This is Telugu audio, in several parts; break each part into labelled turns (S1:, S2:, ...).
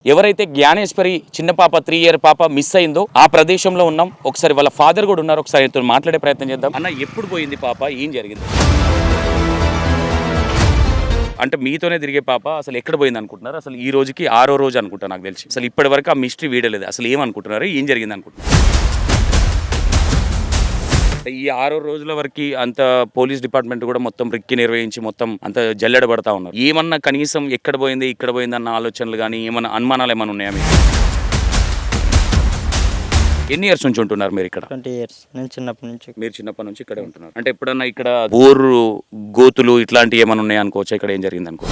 S1: ఎవరైతే జ్ఞానేశ్వరి చిన్న పాప 3 ఇయర్ పాప మిస్ అయిందో ఆ ప్రదేశంలో ఉన్నాం. ఒకసారి వాళ్ళ ఫాదర్ కూడా ఉన్నారు, ఒకసారి ఆయనతో మాట్లాడే ప్రయత్నం చేద్దాం. అన్న, ఎప్పుడు పోయింది పాప, ఏం జరిగింది? అంటే మీతోనే తిరిగే పాప అసలు ఎక్కడ పోయింది అనుకుంటున్నారు? అసలు ఈ రోజుకి 6వ రోజు అనుకుంటా నాకు తెలిసి. అసలు ఇప్పటి వరకు ఆ మిస్టరీ వీడలేదు. అసలు ఏమనుకుంటున్నారు, ఏం జరిగింది అనుకుంటున్నారు? ఈ 6 రోజుల వరకు అంత పోలీస్ డిపార్ట్మెంట్ కూడా మొత్తం రిక్కి నిర్వహించి మొత్తం అంత జల్లెడ పడతా ఉన్నారు. ఏమన్నా కనీసం ఎక్కడ పోయింది ఇక్కడ పోయింది అన్న ఆలోచనలు కానీ ఏమన్నా అనుమానాలు ఏమైనా ఉన్నాయా మీకు? ఎన్ని ఇయర్స్ నుంచి ఉంటున్నారు మీరు ఇక్కడ?
S2: 20 years. నేను చిన్నప్పటి నుంచి.
S1: మీరు చిన్నప్పటి నుంచి ఇక్కడే ఉంటున్నారు. అంటే ఎప్పుడన్నా ఇక్కడ బోరు గోతులు ఇట్లాంటివి ఏమైనా ఉన్నాయి అనుకోవచ్చా? ఇక్కడ ఏం జరిగింది అనుకో.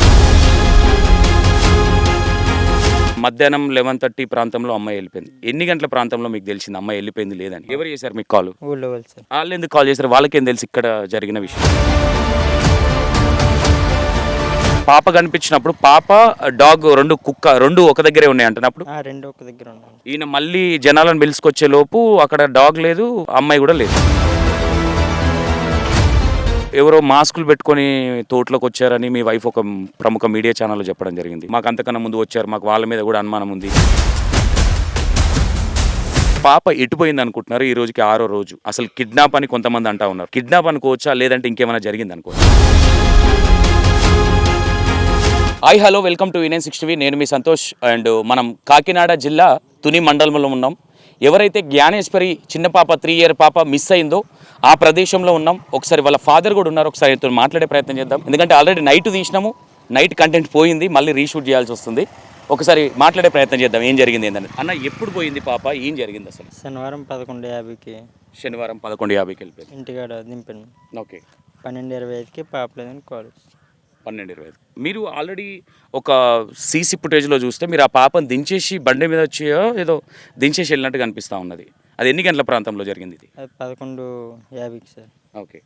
S1: మధ్యాహ్నం 11:30 ప్రాంతంలో అమ్మాయి వెళ్ళిపోయింది. ఎన్ని గంటల ప్రాంతంలో మీకు తెలిసింది అమ్మాయి వెళ్ళిపోయింది లేదని? ఎవరు చేశారు మీకు కాల్?
S2: ఊళ్ళో వాళ్ళు సార్.
S1: వాళ్ళు ఎందుకు కాల్ చేశారు? వాళ్ళకేం తెలుసు ఇక్కడ జరిగిన విషయం? పాప కనిపించినప్పుడు పాప డాగ్ రెండు ఒక దగ్గరే ఉన్నాయి అంటున్నప్పుడు
S2: రెండు ఒక దగ్గర ఉన్నాను.
S1: ఈయన మళ్ళీ జనాలను పిలుచుకొచ్చే లోపు అక్కడ డాగ్ లేదు, అమ్మాయి కూడా లేదు. ఎవరో మాస్కులు పెట్టుకొని తోటలోకి వచ్చారని మీ వైఫ్ ఒక ప్రముఖ మీడియా ఛానల్లో చెప్పడం జరిగింది. మాకు అంతకన్నా ముందు వచ్చారు, మాకు వాళ్ళ మీద కూడా అనుమానం ఉంది. పాప ఎటుపోయింది అనుకుంటున్నారు? ఈ రోజుకి 6వ రోజు. అసలు కిడ్నాప్ అని కొంతమంది అంటా ఉన్నారు. కిడ్నాప్ అనుకోవచ్చా, లేదంటే ఇంకేమైనా జరిగింది అనుకోవచ్చు? Hi hello, welcome to వినయన్ 60. నేను మీ సంతోష్. అండ్ మనం కాకినాడ జిల్లా తుని మండలంలో ఉన్నాం. ఎవరైతే జ్ఞానేశ్వరి చిన్న పాప 3 ఇయర్ పాప మిస్ అయిందో ఆ ప్రదేశంలో ఉన్నాం. ఒకసారి వాళ్ళ ఫాదర్ కూడా ఉన్నారు, ఒకసారి ఆయనతో మాట్లాడే ప్రయత్నం చేద్దాం. ఎందుకంటే ఆల్రెడీ నైట్ తీసినాము, నైట్ కంటెంట్ పోయింది, మళ్ళీ రీషూట్ చేయాల్సి వస్తుంది. ఒకసారి మాట్లాడే ప్రయత్నం చేద్దాం ఏం జరిగింది ఏంటంటే. అన్న, ఎప్పుడు పోయింది పాప, ఏం జరిగింది అసలు?
S2: శనివారం 11:50కి.
S1: శనివారం 11:50కి వెళ్ళిపోయింది.
S2: ఇంటికాడ దింపాను.
S1: ఓకే.
S2: 12:25కి పాప లేదని కాల్.
S1: 12:25. మీరు ఆల్రెడీ ఒక సీసీ ఫుటేజ్లో చూస్తే మీరు ఆ పాపను దించేసి బండి మీద వచ్చేయో ఏదో దించేసి వెళ్ళినట్టుగా అనిపిస్తూ ఉన్నది. అది ఎన్ని గంటల ప్రాంతంలో జరిగింది ఇది?
S2: అది 11:50కి సార్.
S1: ఓకే.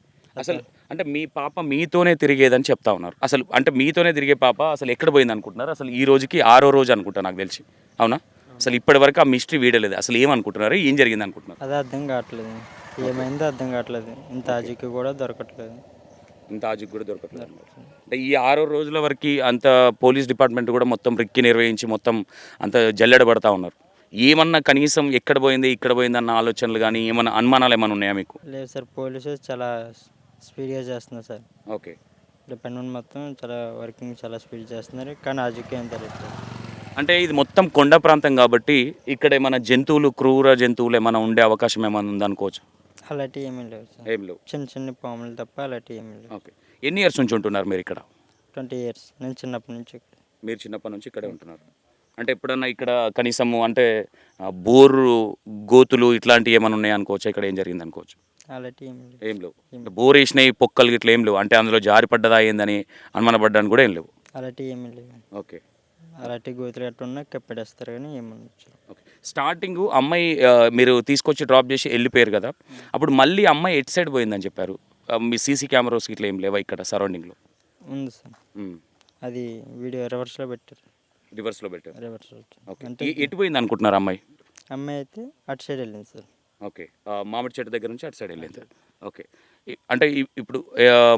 S1: అసలు అంటే మీ పాప మీతోనే తిరిగేదని చెప్తా ఉన్నారు. అసలు అంటే మీతోనే తిరిగే పాప అసలు ఎక్కడ పోయింది అనుకుంటున్నారు? అసలు ఈ రోజుకి 6వ రోజు అనుకుంటా నాకు తెలిసి. అవునా? అసలు ఇప్పటి వరకు ఆ మిస్టరీ వీడలేదు. అసలు ఏమనుకుంటున్నారు, ఏం జరిగింది అనుకుంటున్నారు?
S2: అది అర్థం కావట్లేదు, ఏమైందో అర్థం కావట్లేదు. ఇంత ఆజీకి కూడా దొరకట్లేదు.
S1: ఇంత ఆజీకి కూడా దొరకట్లేదు. అంటే ఈ 6 రోజుల వరకు అంత పోలీస్ డిపార్ట్మెంట్ కూడా మొత్తం రిక్కి నిర్వహించి మొత్తం అంత జల్లెడ పడతా ఉన్నారు. ఏమన్నా కనీసం ఎక్కడ పోయింది ఇక్కడ పోయింది అన్న ఆలోచనలు కానీ ఏమన్నా అనుమానాలు ఏమైనా ఉన్నాయా మీకు?
S2: లేదు సార్, పోలీసు చాలా స్పీడ్గా చేస్తున్నారు సార్.
S1: ఓకే.
S2: డిపార్ట్మెంట్ మొత్తం చాలా వర్కింగ్ చాలా స్పీడ్ చేస్తున్నారు, కానీ ఆజీకి ఏం తెలియదు.
S1: అంటే ఇది మొత్తం కొండ ప్రాంతం కాబట్టి ఇక్కడ ఏమైనా జంతువులు, క్రూర జంతువులు ఏమైనా ఉండే అవకాశం ఏమైనా ఉందనుకోవచ్చు?
S2: అలాంటివి ఏమీ లేవు సార్.
S1: ఏం లేవు.
S2: చిన్న చిన్న పాములు తప్ప అలాంటివి ఏమీ లేవు.
S1: ఓకే. ఎన్ని ఇయర్స్ నుంచి ఉంటున్నారు మీరు ఇక్కడ?
S2: 20 years. నేను చిన్నప్పటి నుంచి.
S1: మీరు చిన్నప్పటి నుంచి ఇక్కడే ఉంటున్నారు. అంటే ఎప్పుడన్నా ఇక్కడ కనీసము అంటే బోరు గోతులు ఇట్లాంటివి ఏమైనా ఉన్నాయి అనుకోవచ్చు? ఇక్కడ ఏం జరిగింది అనుకోవచ్చు?
S2: అలాంటివి
S1: ఏం లేవు. బోర్ వేసినాయి పొక్కలు ఇట్లా ఏం లేవు. అంటే అందులో జారి పడ్డదా ఏందని అనుమానపడ్డానికి కూడా ఏం లేవు.
S2: అలాంటివి ఏమీ లేవు.
S1: ఓకే.
S2: అలాంటి గోతులు ఎట్లా ఉన్నా కప్పెడేస్తారు, కానీ ఏమన్నా.
S1: ఓకే. స్టార్టింగ్ అమ్మాయి మీరు తీసుకొచ్చి డ్రాప్ చేసి వెళ్ళిపోయారు కదా, అప్పుడు మళ్ళీ అమ్మాయి ఎటు సైడ్ పోయిందని చెప్పారు? మీ సీసీ కెమెరాస్ ఇట్లా ఏం లేవా ఇక్కడ సరౌండింగ్లో?
S2: ఉంది సార్. అది వీడియో రివర్స్లో పెట్టారు.
S1: రివర్స్లో పెట్టారు.
S2: రివర్స్లో
S1: ఓకే.
S2: అంటే
S1: ఎటు పోయింది అనుకుంటున్నారు అమ్మాయి?
S2: అమ్మాయి అయితే అటు సైడ్ వెళ్ళింది సార్.
S1: ఓకే. మామిడి చెట్టు దగ్గర నుంచి అటు సైడ్ వెళ్ళింది. ఓకే. అంటే ఇప్పుడు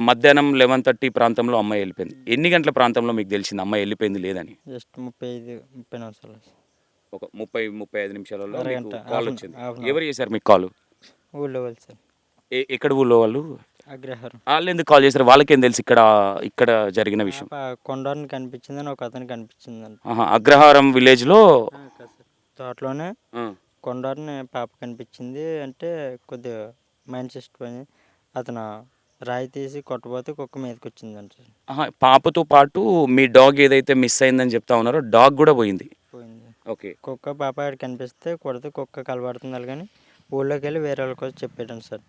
S1: మధ్యాహ్నం 11:30 ప్రాంతంలో అమ్మాయి వెళ్ళిపోయింది. ఎన్ని గంటల ప్రాంతంలో మీకు తెలిసింది అమ్మాయి వెళ్ళిపోయింది లేదని?
S2: జస్ట్ 30 నిమిషాలు.
S1: ఒక 30-35 నిమిషాలలో
S2: అరగంట,
S1: కాల్ వచ్చింది. ఎవరు చేశారు మీకు కాల్?
S2: ఊళ్ళో వాళ్ళు సార్.
S1: ఎక్కడ ఊళ్ళో వాళ్ళు?
S2: అగ్రహారం.
S1: వాళ్ళు ఎందుకు కాల్ చేశారు? వాళ్ళకేం తెలుసు ఇక్కడ జరిగిన విషయం?
S2: కొండని కనిపించిందని ఒక అతను కనిపించిందంట.
S1: అగ్రహారం విలేజ్లో
S2: తోటలోనే కొండని పాప కనిపించింది అంటే కొద్దిగా మైండ్ సిస్టమ్ అని అతను రాయి తీసి కొట్టబోతే కుక్క మీదకి వచ్చిందంట.
S1: పాపతో పాటు మీ డాగ్ ఏదైతే మిస్ అయిందని చెప్తా ఉన్నారో డాగ్ కూడా పోయింది. ఓకే.
S2: కుక్క పాప కనిపిస్తే కొడితే కుక్క కలబడుతుంది, కానీ ఊళ్ళోకి వెళ్ళి వేరే వాళ్ళకి వచ్చి చెప్పాడు సార్.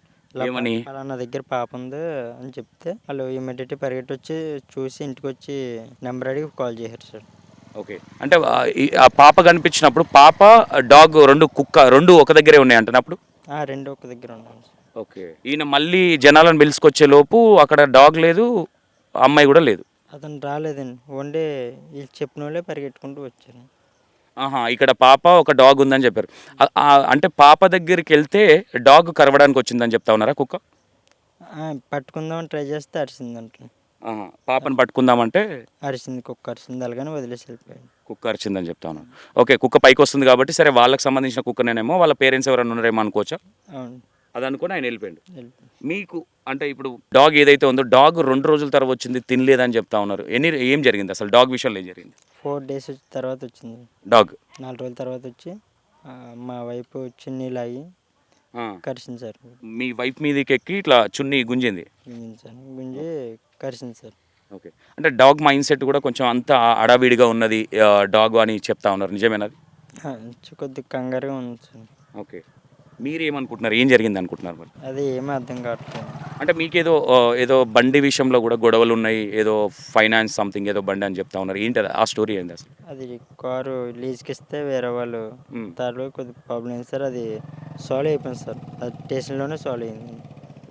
S1: ఏమని?
S2: అలా నా దగ్గర పాప ఉంది అని చెప్తే వాళ్ళు ఇమ్మీడియట్గా పరిగెట్టి వచ్చి చూసి ఇంటికి వచ్చి నెంబర్ అడిగి కాల్ చేశారు సార్.
S1: ఓకే. అంటే ఆ పాప కనిపించినప్పుడు పాప డాగ్ రెండు ఒక దగ్గరే ఉన్నాయి అంటున్నప్పుడు
S2: రెండు ఒక దగ్గర ఉన్నాను.
S1: ఓకే. ఈయన మళ్ళీ జనాలను పిలుచుకొచ్చే లోపు అక్కడ డాగ్ లేదు, అమ్మాయి కూడా లేదు.
S2: అతను రాలేదండి, ఓన్లీ వీళ్ళు చెప్పిన వాళ్ళే పరిగెట్టుకుంటూ వచ్చారు.
S1: ఇక్కడ పాప ఒక డాగ్ ఉందని చెప్పారు. అంటే పాప దగ్గరికి వెళ్తే డాగ్ కరవడానికి వచ్చిందని చెప్తా ఉన్నారా కుక్క?
S2: పట్టుకుందామని ట్రై చేస్తే అరిసిందంట.
S1: పాపను పట్టుకుందామంటే
S2: అరిసింది, కుక్క అరిసింది, అలాగని వదిలేసి వెళ్ళిపోయాడు.
S1: కుక్క అరిచిందని చెప్తా ఉన్నాను. ఓకే, కుక్క పైకి వస్తుంది కాబట్టి సరే వాళ్ళకి సంబంధించిన కుక్కనేమో వాళ్ళ పేరెంట్స్ ఎవరైనా ఉన్నారేమో అనుకోవచ్చా?
S2: అవును,
S1: అది అనుకుని ఆయన వెళ్ళిపోయాడు.
S2: వెళ్ళిపోయాడు.
S1: మీకు అంటే ఇప్పుడు డాగ్ ఏదైతే ఉందో డాగ్ 2 రోజుల తర్వాత వచ్చింది తినలేదని చెప్తా ఉన్నారు. ఏం జరిగింది అసలు డాగ్ విషయంలో ఏం జరిగింది?
S2: 4 days తర్వాత వచ్చింది.
S1: డాగ్
S2: 4 రోజుల తర్వాత వచ్చి మా వైపు చున్నీ లాగి కరిచింది సార్.
S1: మీ వైఫ్ మీదకి ఎక్కి ఇట్లా చున్నీ గుంజింది.
S2: గుంజింది సార్, గుంజి కరిచింది సార్.
S1: ఓకే, అంటే డాగ్ మైండ్ సెట్ కూడా కొంచెం అంత అడావిడిగా ఉన్నది డాగ్ అని చెప్తా ఉన్నారు, నిజమేనది?
S2: కొద్దిగా కంగారుగా ఉంది సార్.
S1: ఓకే, మీరు ఏమనుకుంటున్నారు, ఏం జరిగింది అనుకుంటున్నారు మరి?
S2: అది ఏమీ అర్థం కావట్లేదు.
S1: అంటే మీకేదో ఏదో బండి విషయంలో కూడా గొడవలు ఉన్నాయి, ఏదో ఫైనాన్స్ సంథింగ్ ఏదో బండి అని చెప్తా ఉన్నారు, ఏంటి ఆ స్టోరీ ఏంది అసలు?
S2: అది కారు లీజ్కి ఇస్తే వేరే వాళ్ళు దాంట్లో కొద్దిగా ప్రాబ్లం అయింది సార్. అది సాల్వ్ అయిపోయింది సార్, అది స్టేషన్లోనే సాల్వ్ అయింది.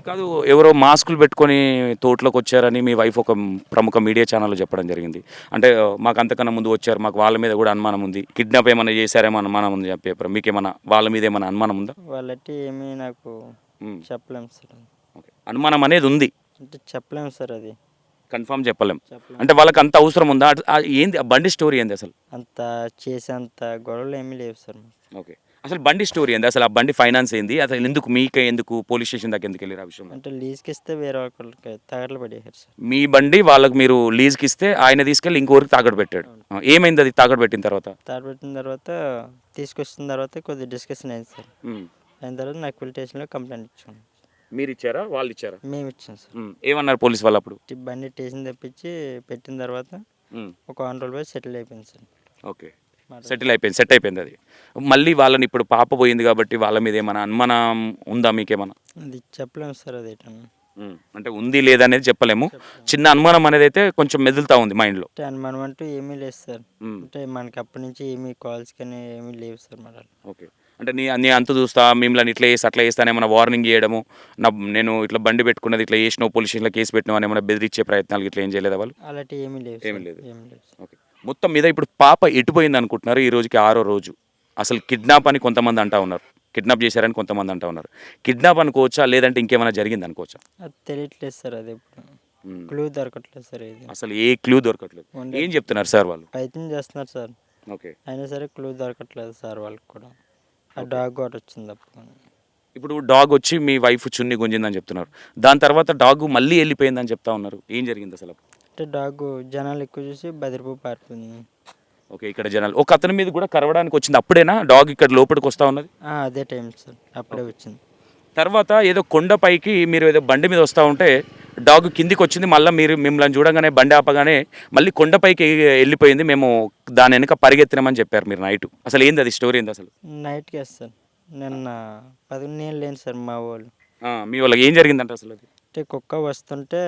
S1: కాదు, ఎవరో మాస్కులు పెట్టుకొని తోటలోకి వచ్చారని మీ వైఫ్ ఒక ప్రముఖ మీడియా ఛానల్లో చెప్పడం జరిగింది. అంటే మాకు అంతకన్నా ముందు వచ్చారు, మాకు వాళ్ళ మీద కూడా అనుమానం ఉంది, కిడ్నాప్ ఏమైనా చేశారేమో అనుమానం ఉంది చెప్పారు. మీకేమన్నా వాళ్ళ మీద ఏమైనా అనుమానం ఉందా?
S2: వాళ్ళకి ఏమీ నాకు చెప్పలేము సార్.
S1: ఓకే, అనుమానం అనేది ఉంది
S2: అంటే చెప్పలేము సార్, అది
S1: కన్ఫర్మ్ చెప్పలేం.
S2: చెప్పలేము.
S1: అంటే వాళ్ళకి అంత అవసరం ఉందా? ఏంది ఆ బండి స్టోరీ ఏంది అసలు?
S2: అంత చేసేంత గొడవలు ఏమీ లేవు సార్.
S1: ఓకే, అసలు బండి స్టోరీ ఏంది అసలు? ఆ బండి ఫైనాన్స్ ఏంది అసలు? ఎందుకు పోలీస్ స్టేషన్ దాకా ఎందుకు వెళ్ళారు ఆ విషయంలో?
S2: అంటే లీజ్కి ఇస్తే వేరే వాళ్ళకి తగట్లు పడేశారు సార్.
S1: మీ బండి వాళ్ళకి మీరు లీజ్కి ఇస్తే ఆయన తీసుకెళ్ళి ఇంకోరికి తాకట్టు పెట్టాడు. ఏమైంది అది తాకట్టు పెట్టిన తర్వాత?
S2: తాడు పెట్టిన తర్వాత తీసుకొచ్చిన తర్వాత కొద్దిగా డిస్కషన్ అయింది సార్. అయిన తర్వాత నాకు పోలీస్ స్టేషన్లో కంప్లైంట్ ఇచ్చాను.
S1: మీరు ఇచ్చారా, వాళ్ళు ఇచ్చారా?
S2: మేము ఇచ్చాం సార్.
S1: ఏమన్నారు పోలీస్ వాళ్ళు అప్పుడు?
S2: బండి స్టేషన్ తెప్పించి పెట్టిన తర్వాత ఒక 1 రోజుల పోయి సెటిల్ అయిపోయింది సార్.
S1: ఓకే, సెట్ అయిపోయింది అది. మళ్ళీ వాళ్ళని ఇప్పుడు పాప పోయింది కాబట్టి వాళ్ళ మీద ఏమైనా అనుమానం ఉందా మీకేమన్నా?
S2: అది చెప్పలేము సార్, అది
S1: అంటే ఉంది లేదనేది చెప్పలేము, చిన్న అనుమానం అనేది అయితే కొంచెం మెదులుతా ఉంది మైండ్లో.
S2: అంటే అనుమానం అంటూ ఏమీ లేదు సార్. అంటే మనకి అప్పటి నుంచి ఏమీ కాల్స్ కానీ ఏమీ లేవు సార్ మరి.
S1: ఓకే, అంటే నీ అంత చూస్తా మిమ్మల్ని ఇట్లా చేసి అట్లా చేస్తాను ఏమైనా వార్నింగ్ చేయడము, నేను ఇట్లా బండి పెట్టుకున్నది ఇట్లా చేసినావు, పోలీస్ స్టేషన్లో కేసు పెట్టినావు అని ఏమైనా బెదిరించే ప్రయత్నాలు ఇట్లా ఏం చేయలేదా వాళ్ళు?
S2: అలాంటి ఏమీ లేవు.
S1: ఏమీ లేదు.
S2: ఓకే,
S1: మొత్తం మీద ఇప్పుడు పాప ఎటుపోయింది అనుకుంటున్నారు? ఈ రోజుకి 6వ రోజు. అసలు కిడ్నాప్ అని కొంతమంది అంటా ఉన్నారు, కిడ్నాప్ చేశారని కొంతమంది అంటా ఉన్నారు. కిడ్నాప్ అనుకోవచ్చా లేదంటే ఇంకేమైనా జరిగింది అనుకోవచ్చా?
S2: అది తెలియట్లేదు సార్, అది క్లూ దొరకట్లేదు సార్. ఇది
S1: అసలు ఏ క్లూ దొరకట్లేదు. ఏం చెప్తున్నారు సార్ వాళ్ళు?
S2: ప్రయత్నం చేస్తున్నారు సార్.
S1: ఓకే,
S2: అయినా సరే క్లూ దొరకట్లేదు సార్ వాళ్ళకి కూడా. ఆ డాగ్ ఒకటి వచ్చింది అప్పుడు.
S1: ఇప్పుడు డాగ్ వచ్చి మీ వైఫ్ చున్ని గుంజిందని చెప్తున్నారు, దాని తర్వాత డాగ్ మళ్ళీ వెళ్ళిపోయిందని చెప్తా ఉన్నారు. ఏం జరిగింది అసలు?
S2: అంటే డాగ్ జనాలు ఎక్కువ చూసి బెదిరిపో పారిపోయింది.
S1: ఓకే, ఇక్కడ జనాలు ఒక అతని మీద కూడా కరవడానికి వచ్చింది, అప్పుడేనా డాగ్ ఇక్కడ లోపలికి వస్తూ ఉన్నది?
S2: అదే టైం సార్, అప్పుడే వచ్చింది.
S1: తర్వాత ఏదో కొండపైకి మీరు ఏదో బండి మీద వస్తూ ఉంటే డాగ్ కిందికి వచ్చింది, మళ్ళీ మీరు మిమ్మల్ని చూడగానే బండి ఆపగానే మళ్ళీ కొండపైకి వెళ్ళిపోయింది, మేము దాని వెనుక పరిగెత్తినామని చెప్పారు మీరు నైట్. అసలు ఏంది అది స్టోరీ ఏంది అసలు?
S2: నైట్కి వేస్తాను నిన్న 11 లేని సార్ మా వాళ్ళు.
S1: మీ వాళ్ళకి ఏం జరిగిందంటే అసలు అది?
S2: అంటే కుక్క వస్తుంటే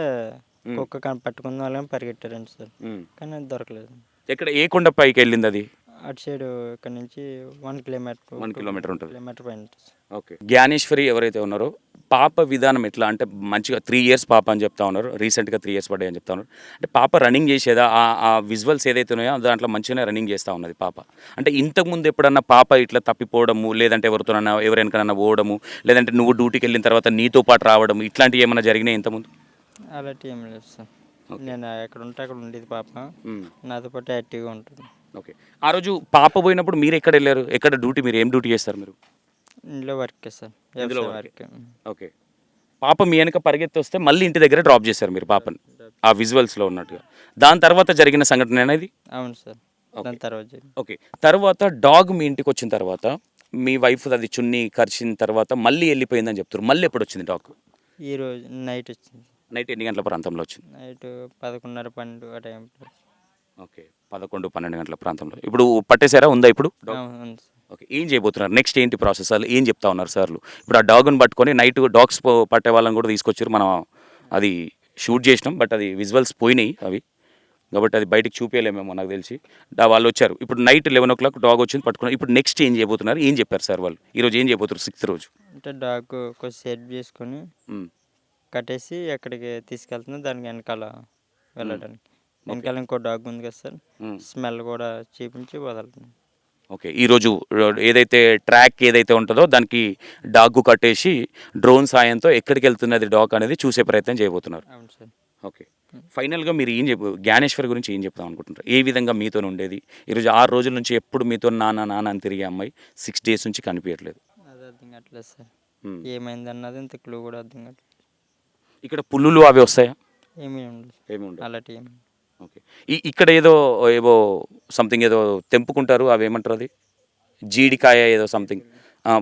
S2: కుక్క పట్టుకున్న వాళ్ళని పరిగెట్టారండి సార్, కానీ అది దొరకలేదు.
S1: ఎక్కడ ఏ కొండపైకి వెళ్ళింది అది?
S2: అటు సైడ్ ఇక్కడ నుంచి 1 కిలోమీటర్
S1: 1 కిలోమీటర్ ఉంటుంది.
S2: కిలోమీటర్ పైన.
S1: ఓకే, జ్ఞానేశ్వరి ఎవరైతే ఉన్నారో పాప విధానం ఎట్లా అంటే మంచిగా 3 years పాప అని చెప్తా ఉన్నారు, రీసెంట్గా 3 years పడ్డాయి అని చెప్తా ఉన్నారు. అంటే పాప రన్నింగ్ చేసేదా, ఆ విజువల్స్ ఏదైతే ఉన్నాయో దాంట్లో మంచిగానే రన్నింగ్ చేస్తూ ఉన్నది పాప. అంటే ఇంతకుముందు ఎప్పుడన్నా పాప ఇట్లా తప్పిపోవడము, లేదంటే ఎవరితోనన్నా ఎవరెనకన్నా పోవడము, లేదంటే నువ్వు డ్యూటీకి వెళ్ళిన తర్వాత నీతో పాటు రావడం, ఇట్లాంటివి ఏమైనా జరిగినాయి ఇంతకుముందు?
S2: అలాంటివి ఏమి లేదు సార్. నేను ఎక్కడ ఉంటే అక్కడ ఉండేది పాప, నాతో పాటు యాక్టివ్గా ఉంటుంది.
S1: ఓకే, ఆ రోజు పాప పోయినప్పుడు మీరు ఎక్కడ వెళ్ళారు? ఎక్కడ డ్యూటీ, మీరు ఏం డ్యూటీ చేస్తారు మీరు?
S2: ఇంట్లో వర్క్ సార్, వర్క్.
S1: ఓకే, పాప మీ వెనక పరిగెత్తి వస్తే మళ్ళీ ఇంటి దగ్గర డ్రాప్ చేశారు మీరు పాపని, ఆ విజువల్స్లో ఉన్నట్టుగా. దాని తర్వాత జరిగిన సంఘటన అనేది?
S2: అవును సార్, దాని తర్వాత.
S1: ఓకే, తర్వాత డాగ్ మీ ఇంటికి వచ్చిన తర్వాత మీ వైఫ్ అది చున్ని కరిచిన తర్వాత మళ్ళీ వెళ్ళిపోయిందని చెప్తారు. మళ్ళీ ఎప్పుడు వచ్చింది డాగ్?
S2: ఈరోజు నైట్ వచ్చింది.
S1: నైట్ ఎన్ని గంటల ప్రాంతంలో వచ్చింది?
S2: నైట్ 11:30 12 ఆ టైంలో.
S1: ఓకే, 11-12 గంటల ప్రాంతంలో. ఇప్పుడు పట్టేశారా, ఉందా ఇప్పుడు? ఓకే, ఏం చేయబోతున్నారు నెక్స్ట్, ఏంటి ప్రాసెస్, అసలు ఏం చెప్తా ఉన్నారు సార్లు? ఇప్పుడు ఆ డాగ్ని పట్టుకొని నైట్ డాగ్స్ పట్టే వాళ్ళని కూడా తీసుకొచ్చారు, మనం అది షూట్ చేసినాం, బట్ అది విజువల్స్ పోయినాయి అవి, కాబట్టి అది బయటకు చూపించలేమేమో నాకు తెలిసి. వాళ్ళు వచ్చారు ఇప్పుడు నైట్ 11 o'clock డాగ్ వచ్చింది పట్టుకున్నారు. ఇప్పుడు నెక్స్ట్ ఏం చేయబోతున్నారు, ఏం చెప్పారు సార్ వాళ్ళు? ఈరోజు ఏం చేయబోతున్నారు 6th రోజు?
S2: అంటే డాగ్ కొంచెం సెట్ చేసుకొని కట్టేసి ఎక్కడికి తీసుకెళ్తున్నా దానికి వెనకాల వెళ్ళడానికి. వెనకాల ఇంకో డాగ్ ఉంది కదా సార్, స్మెల్ కూడా చూపించి వదలుతుంది.
S1: ఓకే, ఈరోజు ఏదైతే ట్రాక్ ఏదైతే ఉంటుందో దానికి డాగ్ కట్టేసి డ్రోన్ సాయంతో ఎక్కడికి వెళ్తున్నది డాగ్ అనేది చూసే ప్రయత్నం చేయబోతున్నారు.
S2: అవును సార్.
S1: ఓకే, ఫైనల్గా మీరు ఏం జ్ఞానేశ్వరి గురించి ఏం చెప్తాం అనుకుంటున్నారు? ఏ విధంగా మీతో ఉండేది? ఈరోజు 6 రోజుల నుంచి ఎప్పుడు మీతో నాన్న నాన్న అని తిరిగే అమ్మాయి 6 డేస్ నుంచి కనిపించట్లేదు.
S2: అది అర్థం కావట్లేదు సార్.
S1: ఉమ్.
S2: ఏమైంది అన్నది ఇంత క్లూ కూడా అర్థం కావట్లేదు.
S1: ఇక్కడ పుల్లులు అవి వస్తాయా?
S2: ఏమీ ఉండదు
S1: ఏమి ఉండవు.
S2: అలాంటి ఏమి.
S1: ఓకే. ఇక్కడ ఏవో సంథింగ్ ఏదో తెంపుకుంటారు, అవి ఏమంటారు, అది జీడికాయ ఏదో సంథింగ్,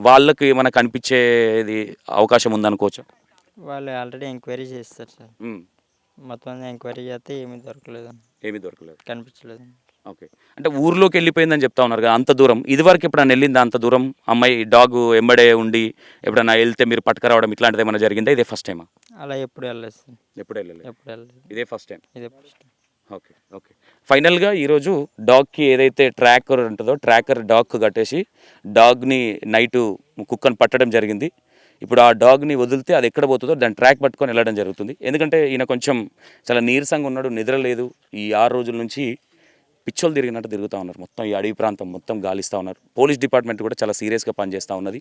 S1: వాళ్ళకి ఏమైనా కనిపించేది అవకాశం ఉందనుకోవచ్చా?
S2: వాళ్ళు ఆల్రెడీ ఎంక్వైరీ చేస్తారు సార్.
S1: ఉమ్.
S2: మొత్తం అంతా ఎంక్వైరీ చేస్తే ఏమీ దొరకలేదు,
S1: ఏమీ దొరకలేదు.
S2: కనిపించలేదు.
S1: ఓకే. అంటే ఊర్లోకి వెళ్ళిపోయిందని చెప్తా ఉన్నారు కదా, అంత దూరం ఇదివరకు ఎప్పుడైనా వెళ్ళిందా? అంత దూరం అమ్మాయి డాగ్ ఎంబడే ఉండి ఎప్పుడైనా వెళ్తే మీరు పట్టుకురావడం ఇట్లాంటిది ఏమైనా జరిగిందా? ఇదే ఫస్ట్ టైమా?
S2: అలా ఎప్పుడు వెళ్ళలేదు సార్.
S1: ఎప్పుడు వెళ్ళలేదు,
S2: ఎప్పుడు వెళ్ళలేదు.
S1: ఇదే ఫస్ట్ టైం.
S2: ఇదే ఫస్ట్.
S1: ఓకే. ఓకే. ఫైనల్గా ఈరోజు డాగ్కి ఏదైతే ట్రాకర్ ఉంటుందో ట్రాకర్ డాగ్కి కట్టేసి డాగ్ని నైటు కుక్కను పట్టడం జరిగింది. ఇప్పుడు ఆ డాగ్ని వదిలితే అది ఎక్కడ పోతుందో దాన్ని ట్రాక్ పట్టుకొని వెళ్ళడం జరుగుతుంది. ఎందుకంటే ఈయన కొంచెం చాలా నీరసంగా ఉన్నాడు, నిద్ర లేదు. ఈ 6 రోజుల నుంచి పిచ్చోలు తిరిగినట్టు తిరుగుతూ ఉన్నారు. మొత్తం ఈ అడవి ప్రాంతం మొత్తం గాలిస్తూ ఉన్నారు. పోలీస్ డిపార్ట్మెంట్ కూడా చాలా సీరియస్గా పనిచేస్తూ ఉన్నది.